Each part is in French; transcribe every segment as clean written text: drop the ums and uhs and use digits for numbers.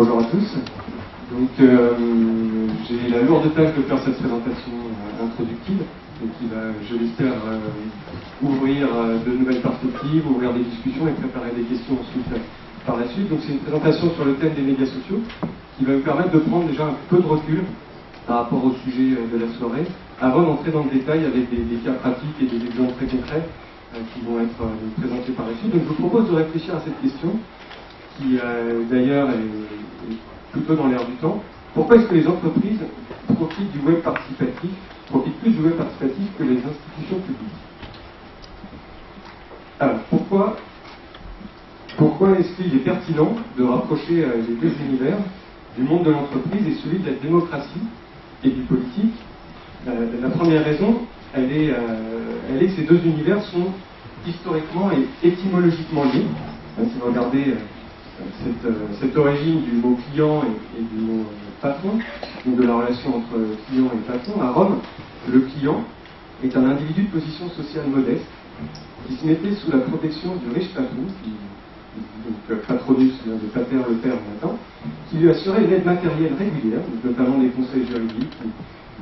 Bonjour à tous. Donc, j'ai la lourde tâche de faire cette présentation introductive et qui va, je l'espère, ouvrir de nouvelles perspectives, ouvrir des discussions et préparer des questions ensuite par la suite. Donc, c'est une présentation sur le thème des médias sociaux qui va vous permettre de prendre déjà un peu de recul par rapport au sujet de la soirée, avant d'entrer dans le détail avec des cas pratiques et des exemples très concrets qui vont être présentés par la suite. Donc, je vous propose de réfléchir à cette question qui d'ailleurs est plutôt dans l'air du temps. Pourquoi est-ce que les entreprises profitent du web participatif, profitent plus du web participatif que les institutions publiques? Alors, pourquoi est-ce qu'il est pertinent de rapprocher les deux univers du monde de l'entreprise et celui de la démocratie et du politique? La première raison, elle est que ces deux univers sont historiquement et étymologiquement liés. Si vous regardez cette origine du mot client et du mot patron, donc de la relation entre client et patron, à Rome, le client est un individu de position sociale modeste qui se mettait sous la protection du riche patron, donc patronus vient de pater le père en latin, qui lui assurait une aide matérielle régulière, notamment des conseils juridiques,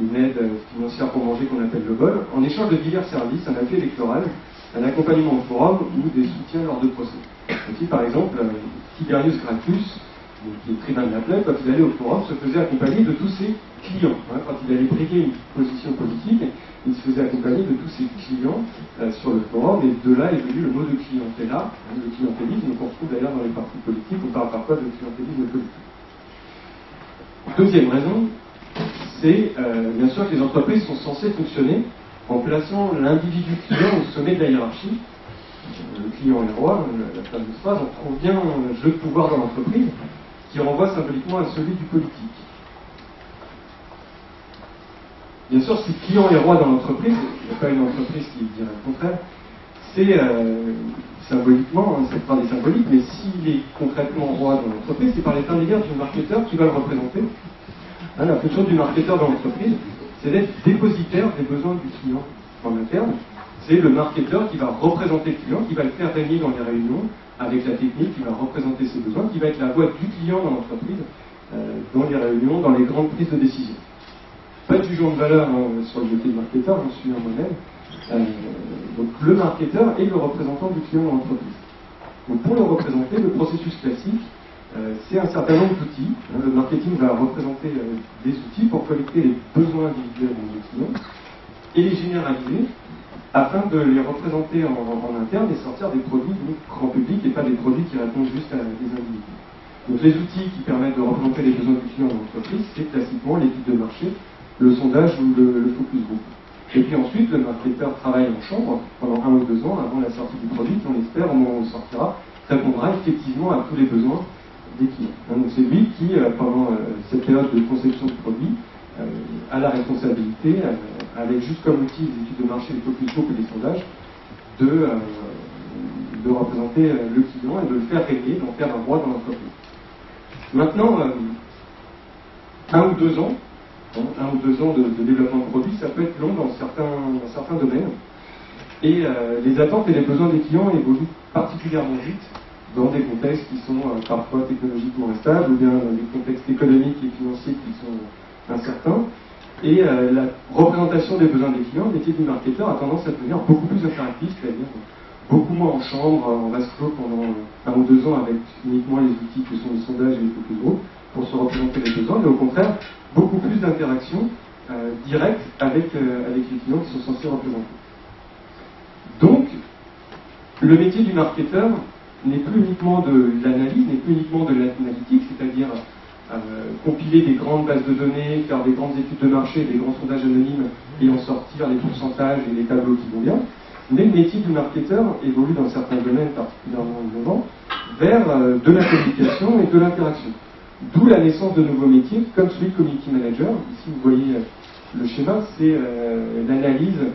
une aide financière pour manger qu'on appelle le bol, en échange de divers services, un appui électoral, un accompagnement au forum ou des soutiens lors de procès. Ainsi, par exemple, Tiberius Gracchus, qui est tribun de la plaie, quand il allait au forum, se faisait accompagner de tous ses clients. Quand il allait briguer une position politique, il se faisait accompagner de tous ses clients sur le forum, et de là est venu le mot de clientèle, le clientélisme, qu'on retrouve d'ailleurs dans les partis politiques, on parle parfois de clientélisme politique. Deuxième raison, c'est bien sûr que les entreprises sont censées fonctionner en plaçant l'individu client au sommet de la hiérarchie. Le client est roi, la fameuse phrase, on trouve bien un jeu de pouvoir dans l'entreprise qui renvoie symboliquement à celui du politique. Bien sûr, si le client est roi dans l'entreprise, il n'y a pas une entreprise qui dirait le contraire, c'est symboliquement, cette phrase est symbolique, mais s'il est concrètement roi dans l'entreprise, c'est par l'intermédiaire du marketeur qui va le représenter. La fonction du marketeur dans l'entreprise, c'est d'être dépositaire des besoins du client en interne. C'est le marketeur qui va représenter le client, qui va le faire régner dans les réunions avec la technique, qui va représenter ses besoins, qui va être la voix du client dans l'entreprise, dans les réunions, dans les grandes prises de décision. Pas de jugement de valeur sur le métier de marketeur, j'en suis un moi-même. Donc le marketeur est le représentant du client dans l'entreprise. Donc pour le représenter, le processus classique, c'est un certain nombre d'outils. Le marketing va représenter des outils pour collecter les besoins individuels de nos clients et les généraliser afin de les représenter en interne et sortir des produits du grand public et pas des produits qui répondent juste à des individus. Donc les outils qui permettent de représenter les besoins du client dans l'entreprise, c'est classiquement l'étude de marché, le sondage ou le focus group. Et puis ensuite, le marketeur travaille en chambre pendant 1 ou 2 ans avant la sortie du produit, qui on espère, au moment où il sortira, répondra effectivement à tous les besoins des clients. Donc c'est lui qui, pendant cette période de conception du produit, a la responsabilité, avec juste comme outil les études de marché, les focus group et les sondages, de représenter le client et de le faire régner, d'en faire un roi dans l'entreprise. Maintenant, 1 ou 2 ans, 1 ou 2 ans de développement de produit, ça peut être long dans certains domaines. Et les attentes et les besoins des clients évoluent particulièrement vite dans des contextes qui sont parfois technologiquement instables ou bien dans des contextes économiques et financiers qui sont incertains. Et la représentation des besoins des clients, le métier du marketeur a tendance à devenir beaucoup plus interactif, c'est-à-dire beaucoup moins en chambre, en vase clos pendant 1 ou 2 ans avec uniquement les outils que sont les sondages et les focus group pour se représenter les besoins, mais au contraire, beaucoup plus d'interactions directes avec les clients qui sont censés représenter. Donc, le métier du marketeur n'est plus uniquement de l'analyse, n'est plus uniquement de l'analytique, c'est-à-dire compiler des grandes bases de données, faire des grandes études de marché, des grands sondages anonymes et en sortir les pourcentages et les tableaux qui vont bien. Mais le métier du marketeur évolue dans certains domaines particulièrement innovants vers de la communication et de l'interaction. D'où la naissance de nouveaux métiers comme celui de community manager. Ici vous voyez le schéma, c'est l'analyse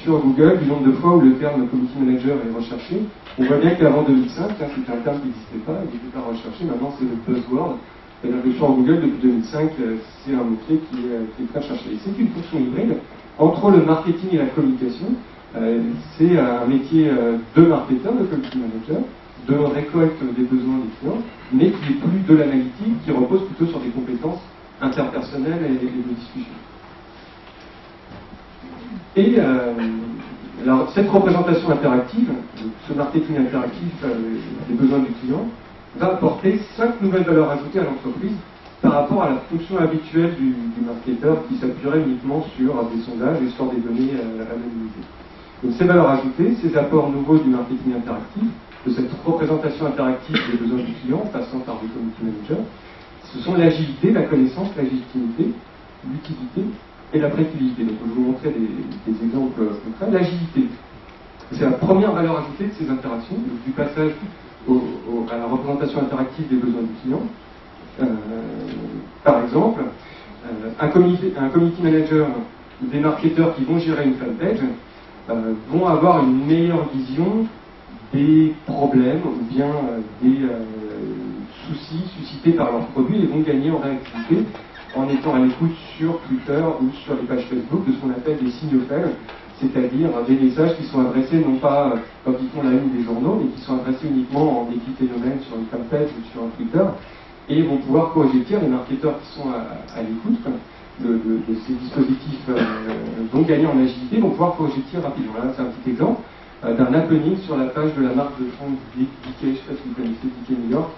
sur Google du nombre de fois où le terme community manager est recherché. On voit bien qu'avant 2005, c'était un terme qui n'existait pas, il n'était pas recherché, maintenant c'est le buzzword. C'est-à-dire que sur Google, depuis 2005, c'est un mot-clé qui est très cherché. C'est une fonction hybride entre le marketing et la communication. C'est un métier de marketeur, de community manager, de récolte des besoins des clients, mais qui est plus de l'analytique, qui repose plutôt sur des compétences interpersonnelles et de discussion. Et cette représentation interactive, ce marketing interactif des besoins du client, va apporter 5 nouvelles valeurs ajoutées à l'entreprise par rapport à la fonction habituelle du marketeur qui s'appuierait uniquement sur des sondages et sur des données anonymisées. Donc ces valeurs ajoutées, ces apports nouveaux du marketing interactif, de cette représentation interactive des besoins du client, passant par des community managers, ce sont l'agilité, la connaissance, la légitimité, l'utilité et la prévisibilité. Donc je vais vous montrer des exemples concrets. L'agilité, c'est la première valeur ajoutée de ces interactions, du passage à la représentation interactive des besoins du client. Par exemple, un community manager ou des marketeurs qui vont gérer une fanpage vont avoir une meilleure vision des problèmes ou bien des soucis suscités par leurs produits et vont gagner en réactivité en étant à l'écoute sur Twitter ou sur les pages Facebook de ce qu'on appelle des signaux faibles, c'est-à-dire des messages qui sont adressés non pas quand ils font la une des journaux, mais qui sont adressés uniquement en épiphénomène sur une fanpage ou sur un Twitter, et vont pouvoir corriger tir. Les marketeurs qui sont à l'écoute de ces dispositifs vont gagner en agilité, vont pouvoir corriger tir rapidement. Là, c'est un petit exemple d'un happening sur la page de la marque de Frank Dickey, je ne sais pas si vous connaissez Dickey New York,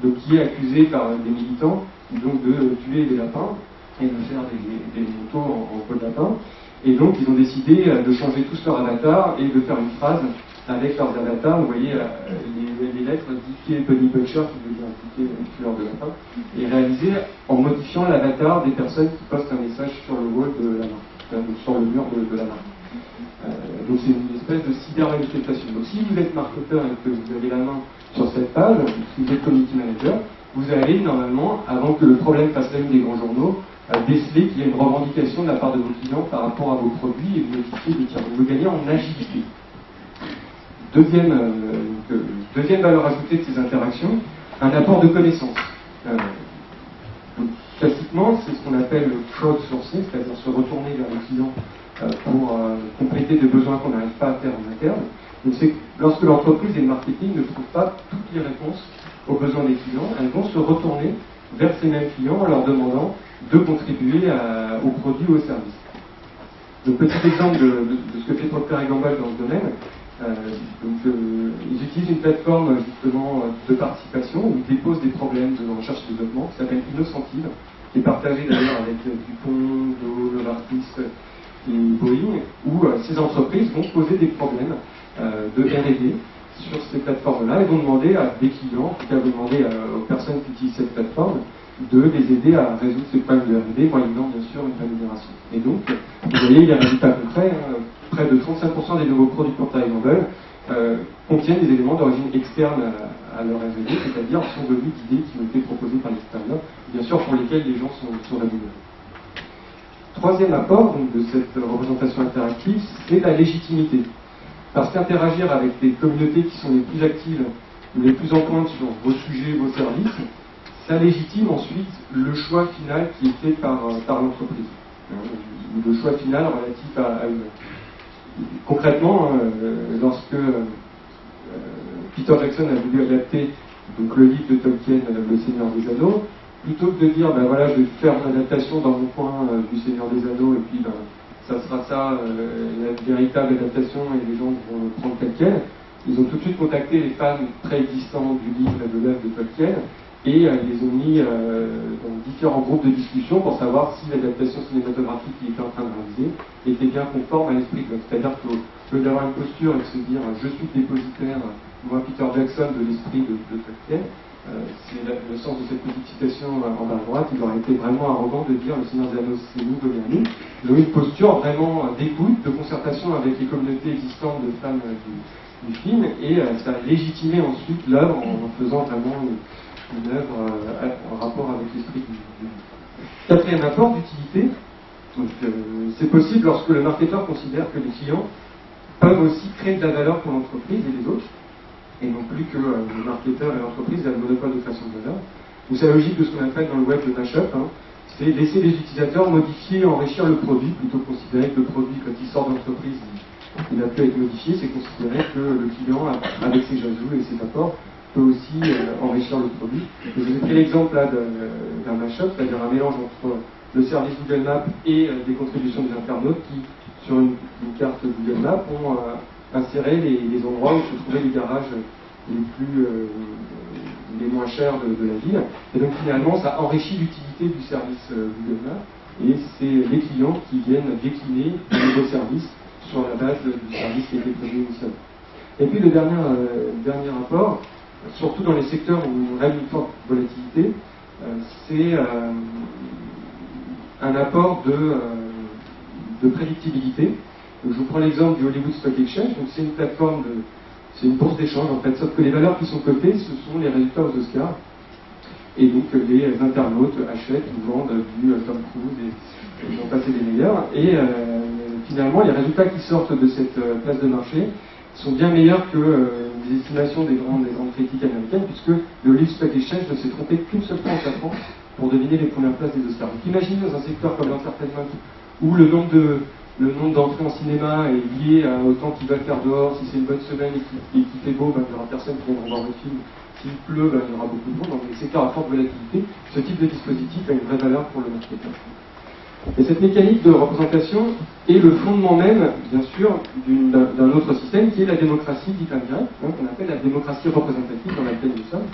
donc qui est accusé par des militants donc de tuer des lapins et de faire des motos en peau de lapin. Et donc ils ont décidé de changer tous leurs avatars et de faire une phrase avec leurs avatars. Vous voyez les lettres Dickey Bunny Butcher, qui veut dire Dickey tueur de lapin, et réalisé en modifiant l'avatar des personnes qui postent un message sur le wall de la marque, donc sur le mur de la marque. Donc c'est une espèce de cyber-manifestation. Donc si vous êtes marketeur et que vous avez la main sur cette page, si vous êtes community manager, vous allez normalement, avant que le problème fasse la une des grands journaux, déceler qu'il y a une revendication de la part de vos clients par rapport à vos produits et vous modifier des tirs. Donc vous gagnez en agilité. Deuxième valeur ajoutée de ces interactions, un apport de connaissances. Classiquement, c'est ce qu'on appelle le crowdsourcing, c'est-à-dire se retourner vers le client pour compléter des besoins qu'on n'arrive pas à faire en interne. Donc c'est lorsque l'entreprise et le marketing ne trouvent pas toutes les réponses aux besoins des clients, elles vont se retourner vers ces mêmes clients en leur demandant de contribuer aux produits ou aux services. Donc petit exemple de ce que fait Procter & Gamble dans ce domaine. Ils utilisent une plateforme justement de participation où ils déposent des problèmes de recherche et développement qui s'appelle Innocentive, qui est partagée d'ailleurs avec Dupont, Dow, Novartis et Boeing, où ces entreprises vont poser des problèmes de R&D sur ces plateformes-là et vont demander à des clients, en tout cas vont demander aux personnes qui utilisent cette plateforme de les aider à résoudre ces problèmes de R&D, moyennant bien sûr une rémunération. Et donc, vous voyez les résultats concrets, près de 35% des nouveaux produits Procter & Gamble contiennent des éléments d'origine externe à leur R&D, c'est-à-dire sont devenus d'idées qui ont été proposées par l'extérieur, bien sûr pour lesquelles les gens sont rémunérés. Troisième apport donc, de cette représentation interactive, c'est la légitimité. Parce qu'interagir avec des communautés qui sont les plus actives, les plus en pointe sur vos sujets, vos services, ça légitime ensuite le choix final qui est fait par l'entreprise. Le choix final relatif à une. Concrètement, lorsque Peter Jackson a voulu adapter donc, le livre de Tolkien, Le Seigneur des Anneaux, plutôt que de dire, ben voilà, je vais faire une adaptation dans mon coin du Seigneur des Anneaux, et puis ben, ça sera ça, la véritable adaptation, et les gens vont le prendre tel quel, ils ont tout de suite contacté les fans préexistants du livre et de l'œuvre de Tolkien, et les ont mis dans différents groupes de discussion pour savoir si l'adaptation cinématographique qui était en train de réaliser était bien conforme à l'esprit de l'œuvre. C'est-à-dire qu'au lieu d'avoir une posture et de se dire je suis dépositaire, moi Peter Jackson, de l'esprit de Tolkien, c'est le sens de cette petite citation en bas à droite, il aurait été vraiment arrogant de dire le Seigneur des Anneaux c'est nous, venez à nous. Ils ont eu une posture vraiment d'écoute, de concertation avec les communautés existantes de fans du film, et ça a légitimé ensuite l'œuvre en faisant vraiment une œuvre en rapport avec l'esprit du livre. Quatrième apport d'utilité, c'est possible lorsque le marketeur considère que les clients peuvent aussi créer de la valeur pour l'entreprise et les autres, et non plus que le marketeur et l'entreprise aient le monopole de création de valeur. Donc c'est la logique de ce qu'on appelle dans le web le mashup, c'est laisser les utilisateurs modifier, enrichir le produit, plutôt que considérer que le produit, quand il sort de l'entreprise, il n'a pu être modifié, c'est considérer que le client, avec ses ajouts et ses apports, peut aussi enrichir le produit. Je vous ai pris l'exemple là d'un mashup, c'est-à-dire un mélange entre le service Google Maps et des contributions des internautes qui, sur une carte Google Maps, ont inséré les endroits où se trouvaient les garages les moins chers de la ville. Et donc finalement, ça enrichit l'utilité du service Google Maps, et c'est les clients qui viennent décliner de nouveaux services sur la base du service qui a été prévu initialement. Et puis le dernier rapport, surtout dans les secteurs où on a une forte volatilité, c'est un apport de prédictibilité. Donc, je vous prends l'exemple du Hollywood Stock Exchange. Donc c'est une plateforme, c'est une bourse d'échange en fait, sauf que les valeurs qui sont cotées, ce sont les résultats aux Oscars. Et donc les internautes achètent ou vendent du Tom Cruise et ils ont passé des meilleurs. Et finalement, les résultats qui sortent de cette place de marché sont bien meilleurs que les estimations des grandes critiques américaines, puisque le Hollywood Stock Exchange ne s'est trompé qu'une seule fois en 4 ans pour deviner les premières places des Oscars. Donc imaginez dans un secteur comme l'entertainment, où le nombre d'entrées en cinéma est lié au temps qu'il va faire dehors. Si c'est une bonne semaine et qu'il fait beau, il n'y aura personne qui viendra voir le film. S'il pleut, il y aura beaucoup de monde. Dans les secteurs à forte volatilité, ce type de dispositif a une vraie valeur pour le marketeur. Et cette mécanique de représentation est le fondement même, bien sûr, d'un autre système qui est la démocratie dite indirecte, qu'on appelle la démocratie représentative dans laquelle nous sommes.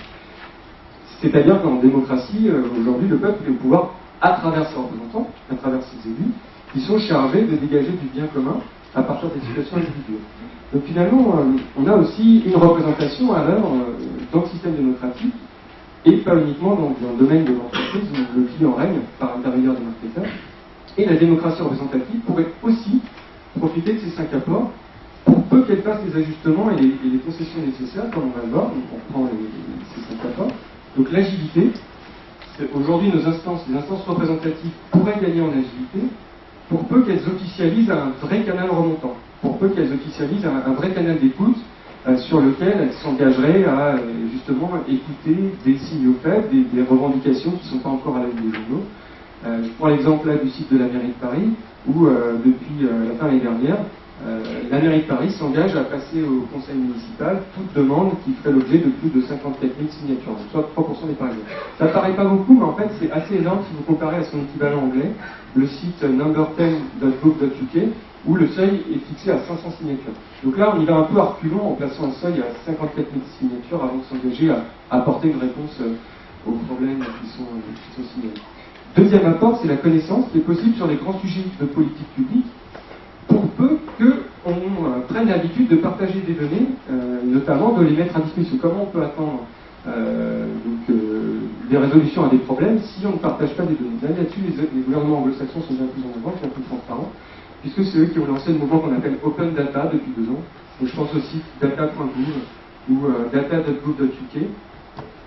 C'est-à-dire qu'en démocratie, aujourd'hui, le peuple est au pouvoir à travers ses représentants, à travers ses élus, qui sont chargés de dégager du bien commun à partir des situations individuelles. Donc finalement, on a aussi une représentation à l'œuvre dans le système démocratique, et pas uniquement dans le domaine de l'entreprise où le client règne par l'intermédiaire des marketeurs. Et la démocratie représentative pourrait aussi profiter de ces 5 apports pour peu qu'elle fasse les ajustements et les concessions nécessaires, comme on va le voir. Donc on prend ces 5 apports. Donc l'agilité, aujourd'hui les instances représentatives pourraient gagner en agilité pour peu qu'elles officialisent un vrai canal remontant, pour peu qu'elles officialisent un vrai canal d'écoute sur lequel elles s'engageraient à justement écouter des signaux faibles, des revendications qui ne sont pas encore à la une des journaux. Je prends l'exemple là du site de la mairie de Paris, où depuis la fin de l'année dernière, la mairie de Paris s'engage à passer au conseil municipal toute demande qui ferait l'objet de plus de 54 000 signatures, soit 3% des Parisiens. Ça ne paraît pas beaucoup, mais en fait c'est assez énorme si vous comparez à son équivalent anglais, le site number10.gov.uk, où le seuil est fixé à 500 signatures. Donc là, on y va un peu à reculons en plaçant un seuil à 54 000 signatures avant de s'engager à apporter une réponse aux problèmes qui sont signalés. Deuxième apport, c'est la connaissance qui est possible sur les grands sujets de politique publique, pour peu qu'on prenne l'habitude de partager des données, notamment de les mettre à disposition. Comment on peut attendre des résolutions à des problèmes si on ne partage pas des données? Là-dessus, les gouvernements anglo-saxons sont bien plus en avant, sont plus transparents, puisque c'est eux qui ont lancé le mouvement qu'on appelle Open Data depuis 2 ans. Donc je pense aussi data.gouv ou data.gouv.uk.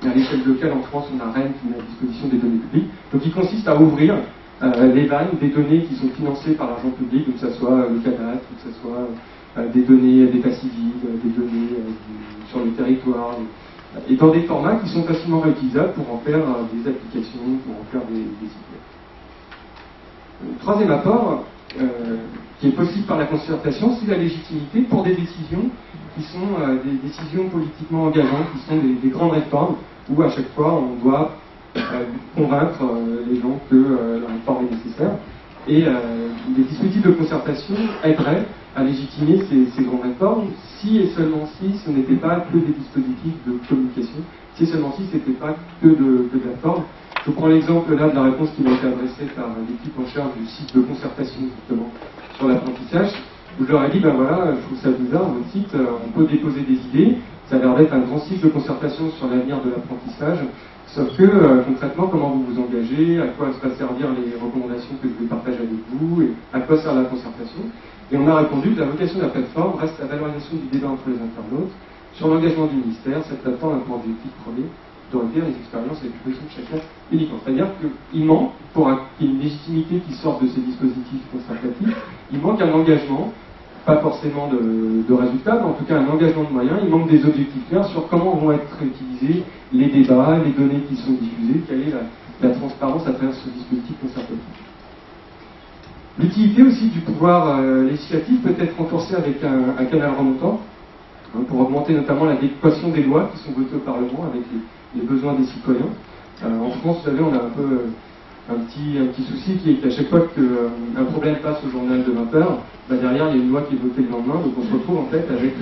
À l'échelle locale en France, on a Rennes qui met à disposition des données publiques. Donc il consiste à ouvrir les vannes des données qui sont financées par l'argent public, que ce soit le cadastre, que ce soit des données d'état civil, des données sur le territoire, et dans des formats qui sont facilement réutilisables pour en faire des applications, pour en faire des sites web. Troisième apport, qui est possible par la concertation, c'est la légitimité pour des décisions qui sont des décisions politiquement engageantes, qui sont des grandes réformes, où à chaque fois on doit convaincre les gens que la réforme est nécessaire. Et les dispositifs de concertation aideraient à légitimer ces grandes réformes si et seulement si ce n'était pas que des dispositifs de communication, si et seulement si ce n'était pas que de la forme. Je prends l'exemple là de la réponse qui m'a été adressée par l'équipe en charge du site de concertation justement sur l'apprentissage, où je leur ai dit, ben voilà, je trouve ça bizarre, votre site, on peut déposer des idées, ça a l'air d'être un grand site de concertation sur l'avenir de l'apprentissage, sauf que concrètement, comment vous vous engagez, à quoi va servir les recommandations que je vais partager avec vous, et à quoi sert la concertation. Et on a répondu que la vocation de la plateforme reste la valorisation du débat entre les internautes, sur l'engagement du ministère. Cette plateforme a pour objectif premier de recueillir les expériences et les propositions de chacun uniquement. C'est-à-dire qu'il manque, pour qu'il y ait une légitimité qui sorte de ces dispositifs concertatifs, il manque un engagement, pas forcément de résultats, mais en tout cas un engagement de moyens. Il manque des objectifs clairs sur comment vont être utilisés les débats, les données qui sont diffusées, quelle est la transparence à travers ce dispositif concertatif. L'utilité aussi du pouvoir législatif peut être renforcée avec un canal remontant. hein, pour augmenter notamment l'adéquation des lois qui sont votées au Parlement avec les besoins des citoyens. En France, vous savez, on a un peu un petit souci qui est qu'à chaque fois qu'un problème passe au journal de 20 heures, bah derrière il y a une loi qui est votée le lendemain, donc on se retrouve en fait avec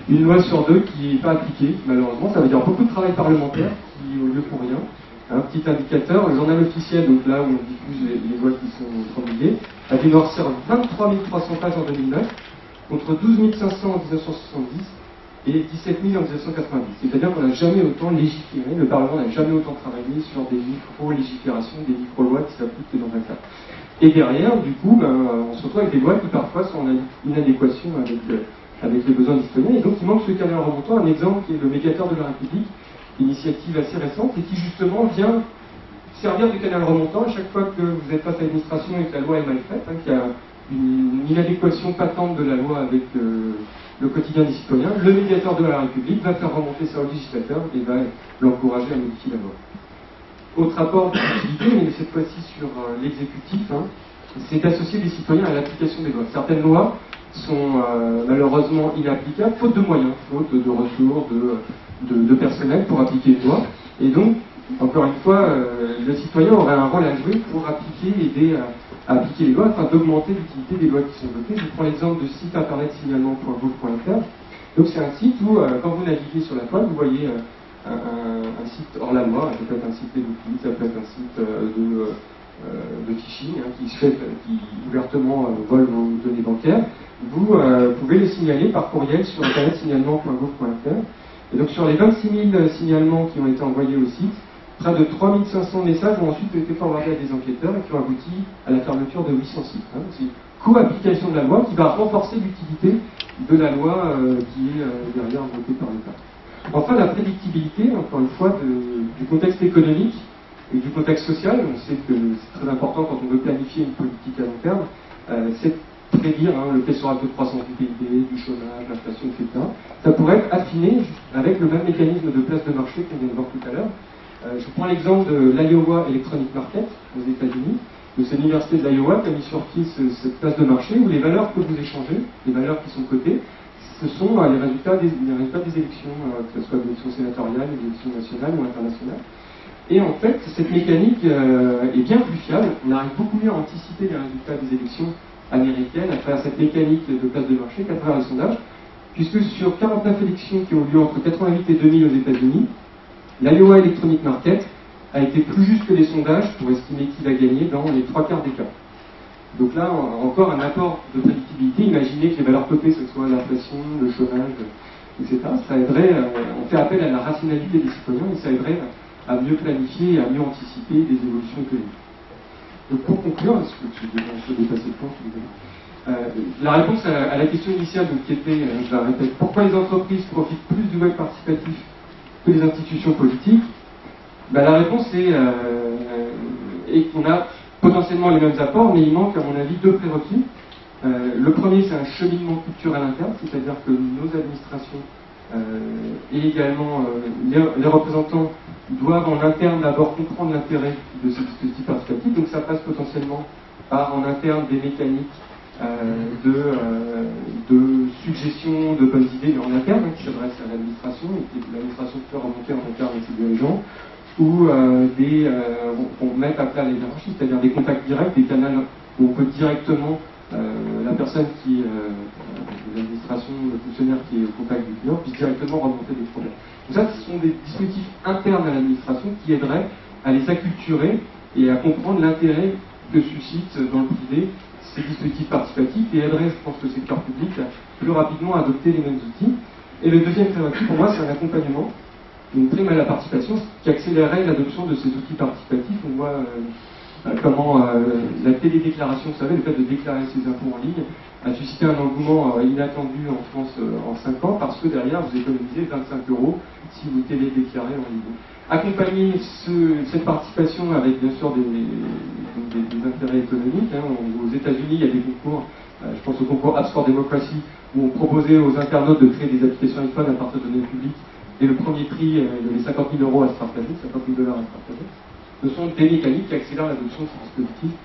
une loi sur deux qui n'est pas appliquée, malheureusement. Ça veut dire beaucoup de travail parlementaire qui au lieu pour rien. Un petit indicateur, le journal officiel, donc là où on diffuse les lois qui sont promulguées, a dû noircir 23 300 pages en 2009, contre 12 500 en 1970 et 17 000 en 1990. C'est-à-dire qu'on n'a jamais autant légiféré, le Parlement n'a jamais autant travaillé sur des micro-légiférations, des micro-lois qui s'appliquent dans un cas. Et derrière, du coup, on se retrouve avec des lois qui parfois sont en inadéquation avec les besoins des citoyens, et donc il manque ce canal remontant, un exemple qui est le médiateur de la République, initiative assez récente, et qui justement vient servir de canal remontant à chaque fois que vous êtes face à l'administration et que la loi est mal faite, qu'il y a une inadéquation patente de la loi avec le quotidien des citoyens. Le médiateur de la République va faire remonter ça au législateur et va l'encourager à modifier la loi. Autre rapport d'utilité, mais cette fois-ci sur l'exécutif, c'est d'associer les citoyens à l'application des lois. Certaines lois sont malheureusement inapplicables, faute de moyens, faute de ressources, de personnel pour appliquer une loi. Et donc, encore une fois, le citoyen aurait un rôle à jouer pour aider à appliquer les lois afin d'augmenter l'utilité des lois qui sont votées. Je prends l'exemple du site internet signalement.gouv.fr. Donc c'est un site où, quand vous naviguez sur la toile, vous voyez un site hors la loi, ça peut être un site pédophile, ça peut être un site de phishing, qui ouvertement vole vos données bancaires. Vous pouvez les signaler par courriel sur internet signalement.gouv.fr. Et donc sur les 26 000 signalements qui ont été envoyés au site, près de 3 500 messages ont ensuite été forwardés à des enquêteurs et qui ont abouti à la fermeture de 800 sites. C'est une co-application de la loi qui va renforcer l'utilité de la loi qui est derrière votée par l'État. Enfin, la prédictibilité, encore une fois, du contexte économique et du contexte social. On sait que c'est très important quand on veut planifier une politique à long terme, c'est prédire le plessorage de croissance du PIB, du chômage, l'inflation, etc. Ça pourrait être affiné avec le même mécanisme de place de marché qu'on vient de voir tout à l'heure. Je prends l'exemple de l'Iowa Electronic Market aux États-Unis. C'est l'université de l'Iowa qui a mis sur pied cette place de marché où les valeurs que vous échangez, les valeurs qui sont cotées, ce sont les résultats des élections, que ce soit des élections sénatoriales, des élections nationales ou internationales. Et en fait, cette mécanique est bien plus fiable. On arrive beaucoup mieux à anticiper les résultats des élections américaines à travers cette mécanique de place de marché qu'à travers les sondages, puisque sur 49 élections qui ont lieu entre 88 et 2000 aux États-Unis, l'Iowa Electronic Market a été plus juste que les sondages pour estimer qui va gagner dans les 3/4 des cas. Donc là, encore un apport de prédictibilité. Imaginez que les valeurs cotées, ce soit l'inflation, le chômage, etc. Ça aiderait, on fait appel à la rationalité des citoyens et ça aiderait à mieux planifier et à mieux anticiper des évolutions économiques. Donc pour conclure, est-ce que je vais un peu dépasser le temps, si vous voulez. La réponse à la question initiale, donc, qui était, je la répète, pourquoi les entreprises profitent plus du web participatif que les institutions politiques? La réponse est qu'on a potentiellement les mêmes apports, mais il manque, à mon avis, deux prérequis. Le premier, c'est un cheminement culturel interne, c'est-à-dire que nos administrations et également les représentants doivent en interne d'abord comprendre l'intérêt de ce dispositif participatif. Donc ça passe potentiellement par en interne des mécaniques de suggestion de bonnes idées, mais en interne, qui s'adressent à l'administration et que l'administration peut remonter en interne avec ses dirigeants, ou on met à plat les hiérarchies, c'est-à-dire des contacts directs, des canaux où on peut directement, la personne qui l'administration, le fonctionnaire qui est au contact du client, puisse directement remonter des problèmes. Donc ça, ce sont des dispositifs internes à l'administration qui aideraient à les acculturer et à comprendre l'intérêt que suscitent dans le privé ces dispositifs participatifs et aideraient, je pense, le secteur public à plus rapidement adopter les mêmes outils. Et le deuxième prérequis, pour moi, c'est un accompagnement, une prime à la participation qui accélérerait l'adoption de ces outils participatifs. On voit comment la télédéclaration, vous savez, le fait de déclarer ses impôts en ligne, a suscité un engouement inattendu en France en 5 ans, parce que derrière, vous économisez 25 € si vous télédéclarez en ligne. Accompagner cette participation avec, bien sûr, des intérêts économiques. Aux États-Unis, il y a des concours, je pense au concours Apps for Democracy, où on proposait aux internautes de créer des applications iPhone à partir de données publiques, et le premier prix, il y avait 50 000 € à se partager, 50 000 $ à se partager. Ce sont des mécaniques qui accélèrent l'adoption de ces dispositifs,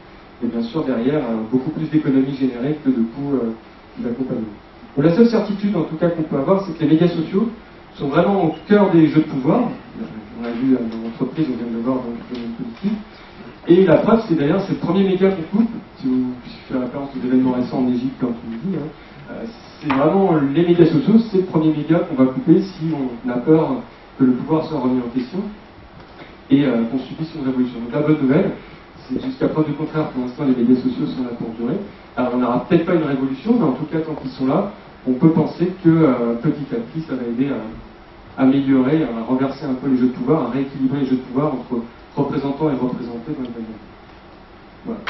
et bien sûr derrière beaucoup plus d'économies générées que de coûts d'accompagnement. Donc, la seule certitude, en tout cas, qu'on peut avoir, c'est que les médias sociaux sont vraiment au cœur des jeux de pouvoir. On l'a vu dans l'entreprise, on vient de le voir dans le domaine politique. Et la preuve, c'est d'ailleurs, c'est le premier média qu'on coupe, si vous faites référence aux événements récents en Égypte, comme tu me dis, c'est vraiment les médias sociaux, c'est le premier média qu'on va couper si on a peur que le pouvoir soit remis en question et qu'on subisse une révolution. Donc la bonne nouvelle, c'est jusqu'à preuve du contraire, pour l'instant les médias sociaux sont là pour durer. Alors on n'aura peut-être pas une révolution, mais en tout cas tant qu'ils sont là, on peut penser que petit à petit ça va aider à améliorer, à renverser un peu les jeux de pouvoir, à rééquilibrer les jeux de pouvoir entre représentants et représentés dans le monde. Voilà.